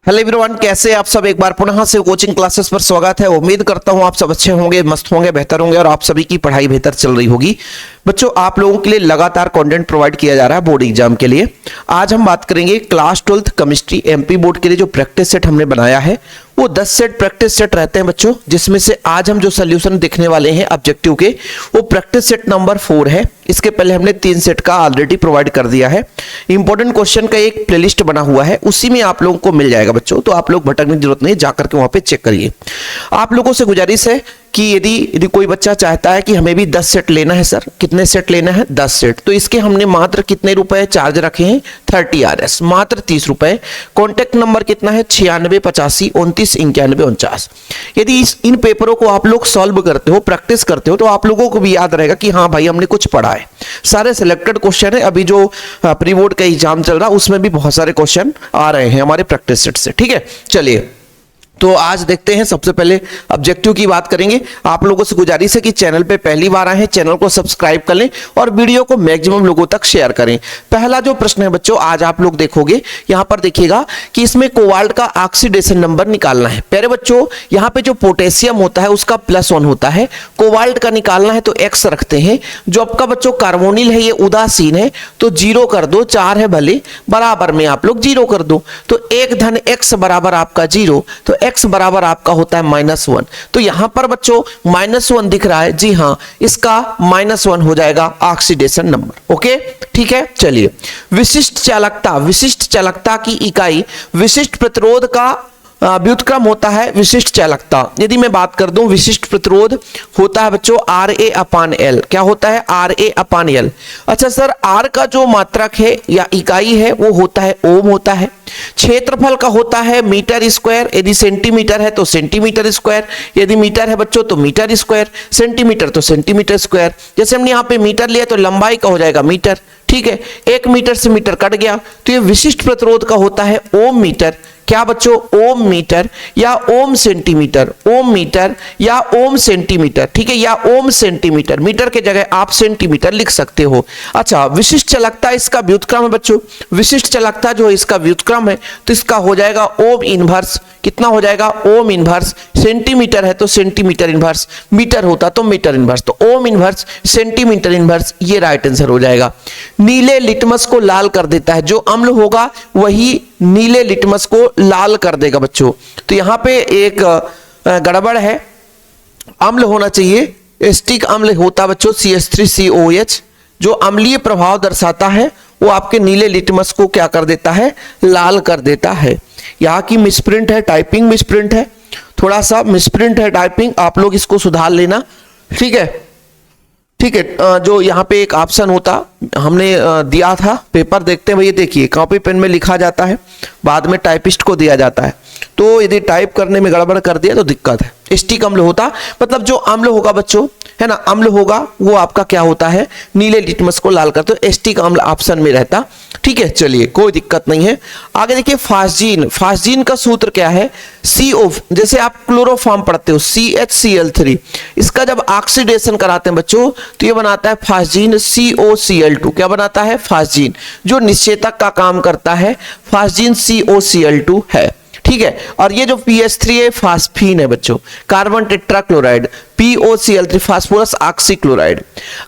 Hello everyone, कैसे आप सब। एक बार पुनः से कोचिंग क्लासेस पर स्वागत है। उम्मीद करता हूं आप सब अच्छे होंगे, मस्त होंगे, बेहतर होंगे और आप सभी की पढ़ाई बेहतर चल रही होगी। बच्चों, आप लोगों के लिए लगातार कंटेंट प्रोवाइड किया जा रहा है बोर्ड एग्जाम के लिए। आज हम बात करेंगे class 12th chemistry MP board के लिए जो प्रैक्टिस सेट हमने बनाया है वो 10 सेट प्रैक्टिस सेट रहते हैं बच्चों, जिसमें से आज हम जो सोल्यूशन देखने वाले हैं ऑब्जेक्टिव के वो प्रैक्टिस सेट नंबर 4 है। इसके पहले हमने 3 सेट का ऑलरेडी प्रोवाइड कर दिया है। इंपॉर्टेंट क्वेश्चन का एक प्लेलिस्ट बना हुआ है, उसी में आप लोगों को मिल जाएगा बच्चों, तो आप लोग भटकने की जरूरत नहीं, जाकर के वहां पे चेक करिए। आप लोगों से गुजारिश है कि यदि कोई बच्चा चाहता है कि हमें भी 10 सेट लेना है सर, कितने सेट लेना है? 10 सेट। तो इसके हमने मात्र कितने रुपए चार्ज रखे हैं? 30 RS, मात्र 30 रुपए। कॉन्टेक्ट नंबर कितना है? 96 85 29 91 49। यदि इन पेपरों को आप लोग सॉल्व करते हो, प्रैक्टिस करते हो, तो आप लोगों को भी याद रहेगा कि हाँ भाई हमने कुछ पढ़ा है। सारे सिलेक्टेड क्वेश्चन है, अभी जो प्री बोर्ड का एग्जाम चल रहा है उसमें भी बहुत सारे क्वेश्चन आ रहे हैं हमारे प्रैक्टिस सेट से। ठीक है, चलिए तो आज देखते हैं। सबसे पहले ऑब्जेक्टिव की बात करेंगे। आप लोगों से गुजारिश है कि चैनल पे पहली बार आए हैं, चैनल को सब्सक्राइब कर लें और वीडियो को मैक्सिमम लोगों तक शेयर करें। पहला जो प्रश्न है बच्चों, आज आप लोग देखोगे, यहां पर देखिएगा कि इसमें कोबाल्ट का ऑक्सीडेशन नंबर निकालना है। पहले बच्चों यहां पे जो पोटेशियम होता है उसका +1 होता है, कोबाल्ट का निकालना है तो X रखते हैं। जो आपका बच्चों कार्बोनिल है ये उदासीन है तो 0 कर दो, 4 है भले, बराबर में आप लोग 0 कर दो, तो 1 धन X बराबर आपका 0, तो X बराबर आपका होता है -1। तो यहां पर बच्चों -1 दिख रहा है, जी हां, इसका -1 हो जाएगा ऑक्सीडेशन नंबर। ओके, ठीक है। चलिए, विशिष्ट चालकता, विशिष्ट चालकता की इकाई विशिष्ट प्रतिरोध का व्युत्क्रम होता है विशिष्ट चालकता। यदि मैं बात कर दूं, विशिष्ट प्रतिरोध होता है बच्चों RA/L। क्या होता है? RA/L। अच्छा सर, R का जो मात्रक है या इकाई है वो होता है ओम होता है। क्षेत्रफल का होता है मीटर स्क्वायर, यदि सेंटीमीटर है तो सेंटीमीटर स्क्वायर, यदि मीटर है बच्चों तो मीटर स्क्वायर, सेंटीमीटर तो सेंटीमीटर स्क्वायर। जैसे हमने यहाँ पे मीटर लिया तो लंबाई का हो जाएगा मीटर। ठीक है, 1 मीटर से मीटर कट गया, तो ये विशिष्ट प्रतिरोध का होता है ओम मीटर। क्या बच्चों? ओम मीटर या ओम सेंटीमीटर, ओम मीटर या ओम सेंटीमीटर। ठीक है, या ओम सेंटीमीटर, मीटर के जगह आप सेंटीमीटर लिख सकते हो। अच्छा, विशिष्ट चालकता इसका व्युत्क्रम है बच्चों, विशिष्ट चालकता जो है इसका व्युत्क्रम है, तो इसका हो जाएगा ओम इनवर्स। कितना हो जाएगा? Ohm inverse. सेंटीमीटर है तो सेंटीमीटर इनवर्स, मीटर होता तो मीटर इनवर्स, तो ओम इनवर्स सेंटीमीटर इनवर्स, ये राइट आंसर हो जाएगा। नीले लिटमस को लाल कर देता है, जो अम्ल होगा वही नीले लिटमस को लाल कर देगा बच्चों। तो यहां पे एक गड़बड़ है, अम्ल होना चाहिए, एस्टिक अम्ल होता बच्चों CH3COH, जो अम्लीय प्रभाव दर्शाता है वो आपके नीले लिटमस को क्या कर देता है? लाल कर देता है। यहाँ की मिसप्रिंट है, टाइपिंग मिसप्रिंट है, थोड़ा सा मिसप्रिंट है टाइपिंग, आप लोग इसको सुधार लेना। ठीक है, ठीक है। जो यहाँ पे एक ऑप्शन होता हमने दिया था, पेपर देखते हैं भैया, देखिए कॉपी पेन में लिखा जाता है, बाद में टाइपिस्ट को दिया जाता है, तो यदि टाइप करने में गड़बड़ कर दिया तो दिक्कत है। एस्टिक अम्ल होता मतलब जो अम्ल होगा बच्चों, है ना, अम्ल होगा वो आपका क्या होता है? नीले लिटमस को लाल करते, तो एस्टिक अम्ल ऑप्शन में रहता। ठीक है, चलिए कोई दिक्कत नहीं है। आगे देखिए, फास्जीन, फास्जीन का सूत्र क्या है? CO, जैसे आप क्लोरोफॉर्म पढ़ते हो CHCl3, इसका जब ऑक्सीडेशन कराते हैं बच्चों तो ये बनाता है फास्जीन COCl2। क्या बनाता है? फास्जीन, जो निषेचक का काम करता है, फास्जीन COCl2 है। ठीक है, और ये जो PH3 है फास्फीन है बच्चों, carbon tetrachloride, POCl3 phosphorus oxychloride.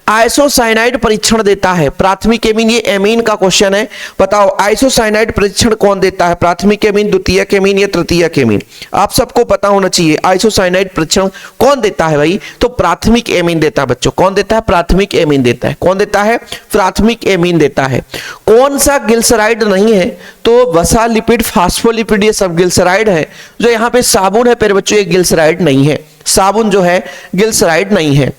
Isocyanide परीक्षण देता है प्राथमिक एमीन, ये एमीन का क्वेश्चन है, बताओ आइसोसाइनाइड परीक्षण कौन देता है? प्राथमिक एमीन, द्वितीयक एमीन या तृतीयक एमीन? आप सबको पता होना चाहिए आइसोसाइनाइड परीक्षण कौन देता है भाई, तो प्राथमिक एमीन देता है बच्चों। कौन देता है? प्राथमिक एमीन देता है। कौन देता है? प्राथमिक एमीन देता है। कौन सा ग्लिसराइड नहीं है? तो वसा लिपिड, फास्फोलिपिड, ये सब ग्लिसराइड है। जो यहाँ पे साबुन है पर बच्चों ये ग्लिसराइड नहीं है, साबुन जो है ग्लिसराइड नहीं है।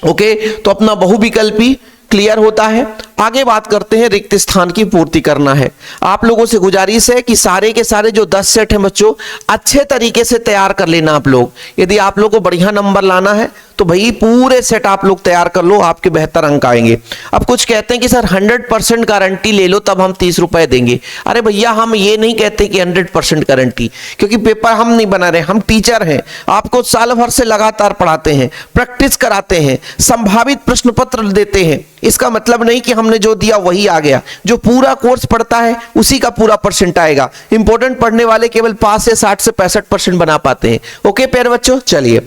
ओके, तो अपना बहुविकल्पी क्लियर होता है। आगे बात करते हैं, रिक्त स्थान की पूर्ति करना है। आप लोगों से गुजारिश है कि सारे के सारे जो 10 सेट हैं बच्चों अच्छे तरीके से तैयार कर लेना आप लोग। यदि आप लोग को बढ़िया नंबर लाना है तो भाई पूरे सेट आप लोग तैयार कर लो, आपके बेहतर अंक आएंगे। अब कुछ कहते हैं कि सर 100% गारंटी ले लो तब हम 30 रुपए देंगे। अरे भैया, हम ये नहीं कहते कि 100% गारंटी, क्योंकि पेपर हम नहीं बना रहे, हम टीचर हैं, आपको साल भर से लगातार पढ़ाते हैं, प्रैक्टिस कराते हैं, संभावित प्रश्न पत्र देते हैं। इसका मतलब नहीं कि हम हमने जो दिया वही आ गया, जो पूरा कोर्स पढ़ता है उसी का पूरा परसेंट आएगा। इंपॉर्टेंट पढ़ने वाले केवल 5 से 60 से 65% बना पाते हैं। ओके प्यारे बच्चों, चलिए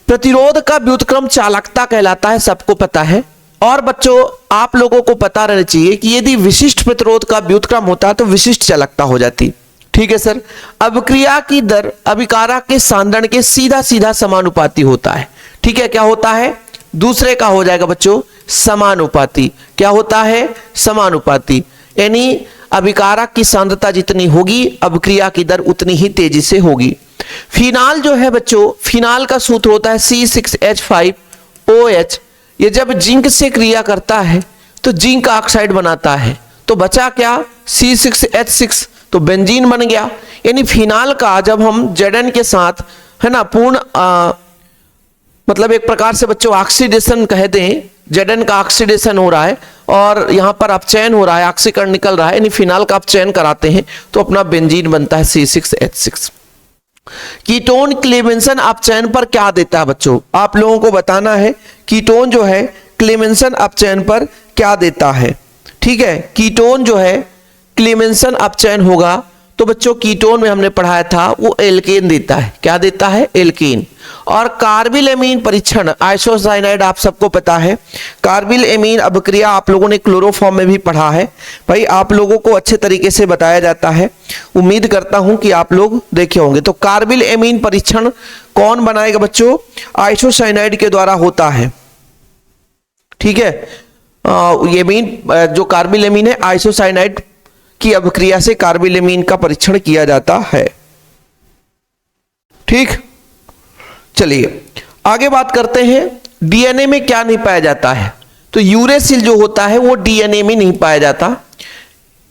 प्रतिरोध का व्युत्क्रम चालकता कहलाता है, सबको पता है। और बच्चों आप लोगों को पता रहना चाहिए कि यदि विशिष्ट प्रतिरोध का व्युत्क्रम होता है तो विशिष्ट चालकता हो जाती। ठीक है सर। अभिक्रिया की दर अभिकारक के सांद्रण के सीधा सीधा समानुपाती होता है। ठीक है, क्या होता है? दूसरे का हो जाएगा बच्चों समानुपाती। क्या होता है? समानुपाती। यानी अभिकारक की सांद्रता जितनी होगी अभिक्रिया की दर उतनी ही तेजी से होगी। फिनाल जो है बच्चों, फिनाल का सूत्र होता है C6H5OH। ये जब जिंक से क्रिया करता है तो जिंक ऑक्साइड बनाता है, तो बचा क्या? C6H6, तो बेंजीन बन गया। यानी फिनाल का जब हम Zn के साथ, है ना, पूर्ण मतलब एक प्रकार से बच्चों ऑक्सीडेशन कह दें, Zn का ऑक्सीडेशन हो रहा है और यहां पर अपचयन हो रहा है, ऑक्सीकरण निकल रहा है, यानी फिनाल का अपचयन कराते हैं तो अपना बेंजीन बनता है C6H6। कीटोन क्लेमेंसन अपचयन पर क्या देता है बच्चों? आप लोगों को बताना है कीटोन जो है क्लेमेंसन अपचयन पर क्या देता है। ठीक है, कीटोन जो है क्लेमेंसन अपचयन होगा तो बच्चों कीटोन में हमने पढ़ाया था वो एल्केन देता है। क्या देता है? एल्केन। और कार्बिल एमीन परीक्षण आइसोसाइनाइड आप सबको पता है। कार्बिल एमीन अभिक्रिया आप लोगों ने क्लोरोफॉर्म में भी पढ़ा है। भाई आप लोगों को अच्छे तरीके से बताया जाता है, उम्मीद करता हूं कि आप लोग देखे होंगे। तो कार्बिल एमीन परीक्षण कौन बनाएगा बच्चों? आइसोसाइनाइड के द्वारा होता है। ठीक है, एमीन जो कार्बिल एमीन है आइसोसाइनाइड की अभिक्रिया से कार्बिलेमीन का परीक्षण किया जाता है। ठीक, चलिए आगे बात करते हैं। डीएनए में क्या नहीं पाया जाता है? तो यूरेसिल जो होता है वो डीएनए में नहीं पाया जाता।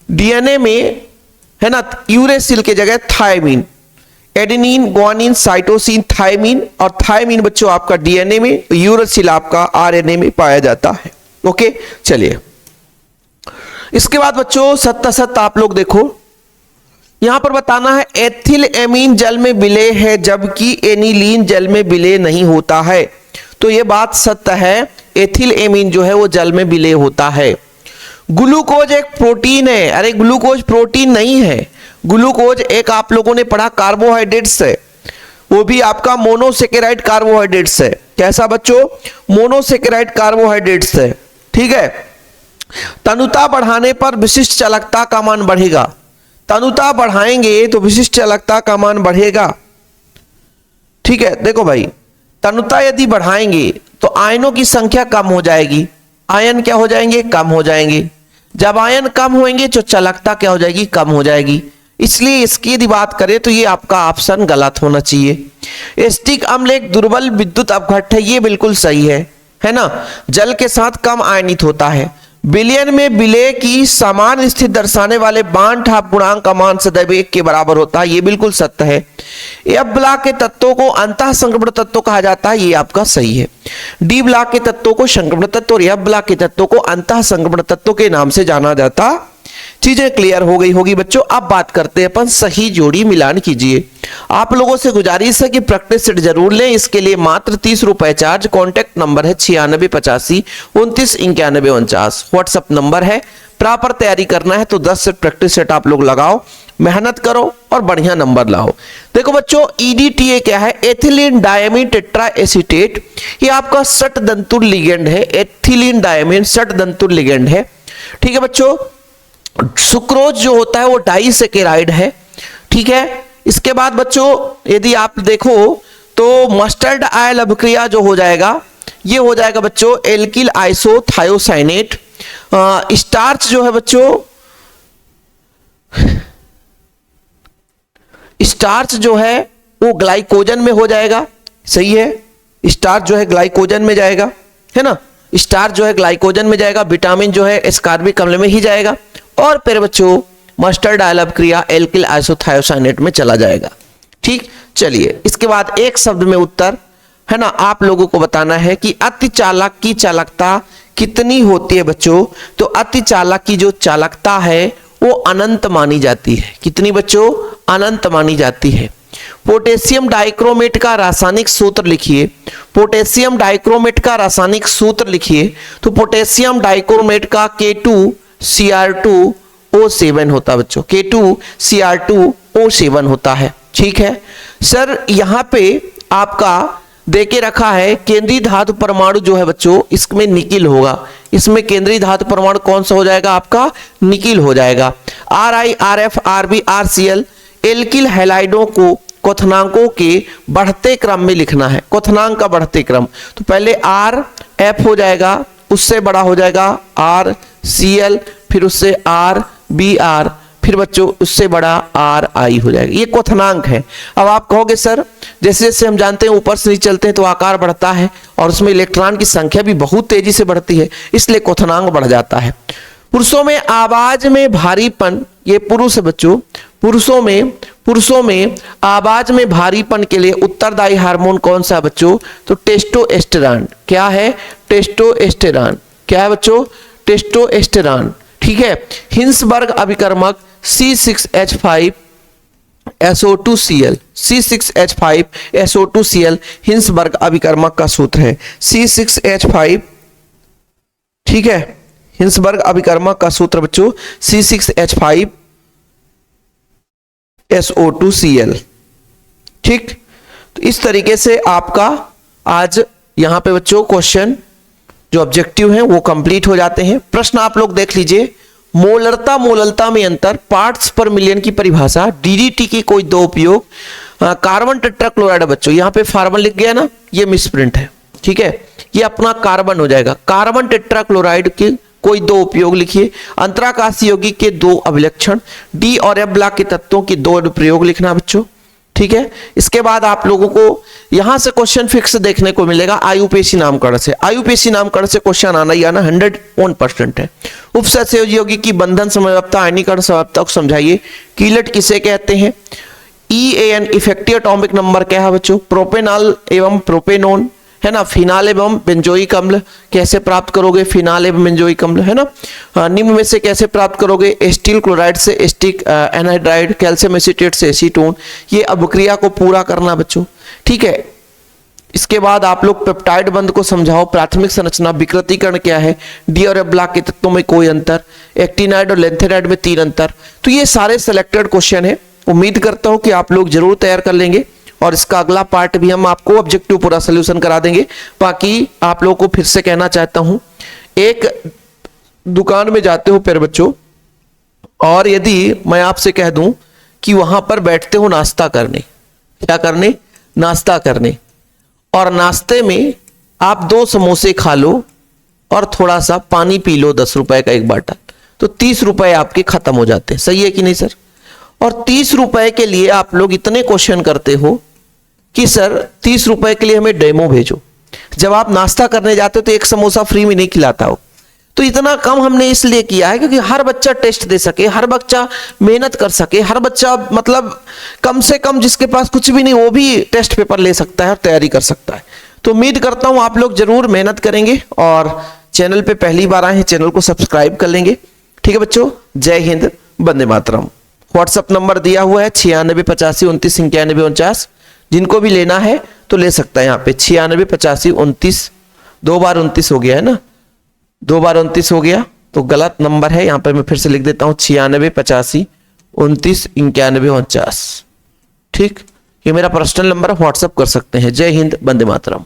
डीएनए में, है ना, यूरेसिल के जगह thymine, adenine, guanine, cytosine, thymine, और थायमीन बच्चों आपका डीएनए में, यूरेसिल आपका आरएनए में पाया जाता है। ओके, चलिए इसके बाद बच्चों सत्ता आप लोग देखो, यहां पर बताना है एथिल एमीन जल में विलय है जबकि एनिलीन जल में विलय नहीं होता है। तो यह बात सत्य है, एथिल एमीन जो है वो जल में विलय होता है। ग्लूकोज एक प्रोटीन है। अरे ग्लूकोज प्रोटीन नहीं है, ग्लूकोज एक आप लोगों ने पढ़ा कार्बोहाइड्रेट्स है, वो भी आपका मोनोसेकेराइड कार्बोहाइड्रेट्स है। कैसा बच्चों? मोनोसेकेराइड कार्बोहाइड्रेट्स है। ठीक है, तनुता बढ़ाने पर विशिष्ट चालकता का मान बढ़ेगा। तनुता बढ़ाएंगे तो विशिष्ट चालकता का मान बढ़ेगा। ठीक है, देखो भाई, तनुता यदि बढ़ाएंगे तो आयनों की संख्या कम हो जाएगी। आयन क्या हो जाएंगे? कम हो जाएंगे। जब आयन कम होंगे तो चालकता क्या हो जाएगी? कम हो जाएगी। इसलिए इसकी यदि बात करें तो ये आपका ऑप्शन गलत होना चाहिए। एसिटिक अम्ल एक दुर्बल विद्युत अपघट्ट है, ये बिल्कुल सही है ना। जल के साथ कम आयनित होता है। विलयन में विलय की समान स्थिति दर्शाने वाले बांड ठाप गुणांक का मान सदैव 1 के बराबर होता है, ये बिल्कुल सत्य है। एफ ब्लॉक के तत्वों को अंतः संक्रमण तत्व कहा जाता है, ये आपका सही है। डी ब्लॉक के तत्वों को संक्रमण तत्व और एफ ब्लॉक के तत्वों को अंतः संक्रमण तत्व के नाम से जाना जाता। चीजें क्लियर हो गई होगी बच्चों। अब बात करते हैं अपन सही जोड़ी मिलान कीजिए। आप लोगों से गुजारिश है कि प्रैक्टिस सेट जरूर लें, इसके लिए मात्र 30 रुपए चार्ज। कॉन्टैक्ट नंबर है 9685 29 91 49। व्हाट्सएप नंबर है। प्रॉपर तैयारी करना है तो 10 सेट प्रैक्टिस सेट आप लोग लगाओ, मेहनत करो और बढ़िया नंबर लाओ। देखो बच्चों, ईडीटीए क्या है? Ethylene diamine tetra acetate. ये आपका षटदंतुर लिगेंड है। एथिलीन डायमीन षटदंतुर लिगेंड है। ठीक है बच्चों, सुक्रोज जो होता है वो डाइसेकेराइड है। ठीक है, इसके बाद बच्चों यदि आप देखो तो मस्टर्ड आयल अभिक्रिया जो हो जाएगा ये हो जाएगा बच्चों एल्किल आइसोथायोसाइनेट। स्टार्च जो है बच्चों, स्टार्च जो है वो ग्लाइकोजन में हो जाएगा। सही है, स्टार्च जो है ग्लाइकोजन में जाएगा, है ना। स्टार्च जो है ग्लाइकोजन में जाएगा, विटामिन जो है एस्कॉर्बिक अम्ल में ही जाएगा, और फिर बच्चों मस्टर्ड आयल अभिक्रिया एल्किल आइसोथायोसाइनेट में चला जाएगा। ठीक, चलिए इसके बाद एक शब्द में उत्तर, है ना, आप लोगों को बताना है कि अति चालक की चालकता कितनी होती है बच्चों। तो अति चालक की जो चालकता है वो अनंत मानी जाती है। कितनी बच्चों? अनंत मानी जाती है। पोटेशियम डाइक्रोमेट का रासायनिक सूत्र लिखिए। पोटेशियम डाइक्रोमेट का रासायनिक सूत्र लिखिए। तो पोटेशियम डाइक्रोमेट का K2Cr2O7 होता है बच्चों, K2Cr2O7 होता है। ठीक है सर, यहां पे आपका देके रखा है केंद्रीय धातु परमाणु जो है बच्चों, इसमें निकिल होगा। इसमें केंद्रीय धातु परमाणु कौन सा हो जाएगा आपका? निकिल हो जाएगा। Ri, Rf, Rb, Rcl alkyl हैलाइडों को क्वथनांकों के बढ़ते क्रम में लिखना है। क्वथनांक का बढ़ते क्रम, तो पहले Rf हो जाएगा, उससे बड़ा हो जाएगा Rcl, फिर उससे Rbr, फिर बच्चों उससे बड़ा Ri हो जाएगा। ये क्वथनांक है। अब आप कहोगे सर जैसे जैसे हम जानते हैं ऊपर से नीचे चलते हैं तो आकार बढ़ता है और उसमें इलेक्ट्रॉन की संख्या भी बहुत तेजी से बढ़ती है, इसलिए क्वथनांक बढ़ जाता है। पुरुषों में आवाज में भारीपन, ये पुरुष है बच्चों, पुरुषों में आवाज में भारीपन के लिए उत्तरदायी हार्मोन कौन सा है बच्चों? तो टेस्टोस्टेरॉन। क्या है? टेस्टोस्टेरॉन। क्या है बच्चों? टेस्टोस्टेरॉन। ठीक है। हिंसबर्ग अभिकर्मक C6H5SO2Cl, C6H5SO2Cl हिंसबर्ग अभिकर्मक का सूत्र है C6H5। ठीक है, हिंसबर्ग अभिकर्मक का सूत्र बच्चों C6H5SO2Cl। ठीक, तो इस तरीके से आपका आज यहां पे बच्चों क्वेश्चन जो ऑब्जेक्टिव हैं वो कंप्लीट हो जाते हैं। प्रश्न आप लोग देख लीजिए। मोलरता में अंतर, पार्ट्स पर मिलियन की परिभाषा, डीडीटी की कोई दो उपयोग, कार्बन टेट्राक्लोराइड बच्चों, यहां पे फार्मल लिख गया ना, ये मिसप्रिंट है। ठीक है, ये अपना कार्बन हो जाएगा। कार्बन टेट्राक्लोराइड के कोई दो उपयोग लिखिए। अंतराकाशीय यौगिक के दो अभिलक्षण, डी और एफ ब्लॉक के तत्वों की दो अनुप्रयोग लिखना बच्चों। ठीक है, इसके बाद आप लोगों को यहां से क्वेश्चन फिक्स देखने को मिलेगा आयुपेशी नामकरण से। आयुपेशी नामकरण से क्वेश्चन आना ही आना 101% है। उपसहसंयोजी यौगिक की बंधन समवस्था, आयनीकरण समवस्था को समझाइए। कीलेट किसे कहते हैं? EAN इफेक्टिव एटॉमिक नंबर क्या है बच्चों? प्रोपेनॉल एवं प्रोपेनोन है ना। फिनाल एवं बेंजोइक अम्ल कैसे प्राप्त करोगे? फिनाल एवं बेंजोइक अम्ल है ना। निम्न में से कैसे प्राप्त करोगे? एस्टिल क्लोराइड से एस्टिक एनहाइड्राइड, कैल्शियम एसीटेट से एसीटोन। ये अभिक्रिया को पूरा करना बच्चों। ठीक है, इसके बाद आप लोग पेप्टाइड बंध को समझाओ। प्राथमिक संरचना, विकृतीकरण क्या है, डी और एफ ब्लॉक के तत्वों में कोई अंतर, एक्टिनाइड और लेंथेनाइड में 3 अंतर। तो ये सारे सिलेक्टेड क्वेश्चन है। उम्मीद करता हूं कि आप लोग जरूर तैयार कर लेंगे और इसका अगला पार्ट भी हम आपको ऑब्जेक्टिव पूरा सोल्यूशन करा देंगे। बाकी आप लोगों को फिर से कहना चाहता हूं, एक दुकान में जाते हो फिर बच्चों, और यदि मैं आपसे कह दूं कि वहां पर बैठते हो नाश्ता करने, क्या करने? नाश्ता करने, और नाश्ते में आप 2 समोसे खा लो और थोड़ा सा पानी पी लो 10 रुपए का एक बाटल, तो 30 रुपए आपके खत्म हो जाते हैं। सही है कि नहीं सर? और 30 रुपए के लिए आप लोग इतने क्वेश्चन करते हो कि सर 30 रुपए के लिए हमें डेमो भेजो। जब आप नाश्ता करने जाते हो तो एक समोसा फ्री में नहीं खिलाता हो। तो इतना कम हमने इसलिए किया है क्योंकि हर बच्चा टेस्ट दे सके, हर बच्चा मेहनत कर सके, हर बच्चा मतलब कम से कम जिसके पास कुछ भी नहीं वो भी टेस्ट पेपर ले सकता है और तैयारी कर सकता है। तो उम्मीद करता हूं आप लोग जरूर मेहनत करेंगे और चैनल पे पहली बार आए हैं चैनल को सब्सक्राइब कर लेंगे। ठीक है बच्चों, जय हिंद, वंदे मातरम। व्हाट्सएप नंबर दिया हुआ है 9685299149। जिनको भी लेना है तो ले सकता है। यहाँ पे 968529, 2 बार 29 हो गया है ना, 2 बार 29 हो गया तो गलत नंबर है। यहाँ पे मैं फिर से लिख देता हूँ 9685299149। ठीक, ये मेरा पर्सनल नंबर है, व्हाट्सएप कर सकते हैं। जय हिंद, वंदे मातरम।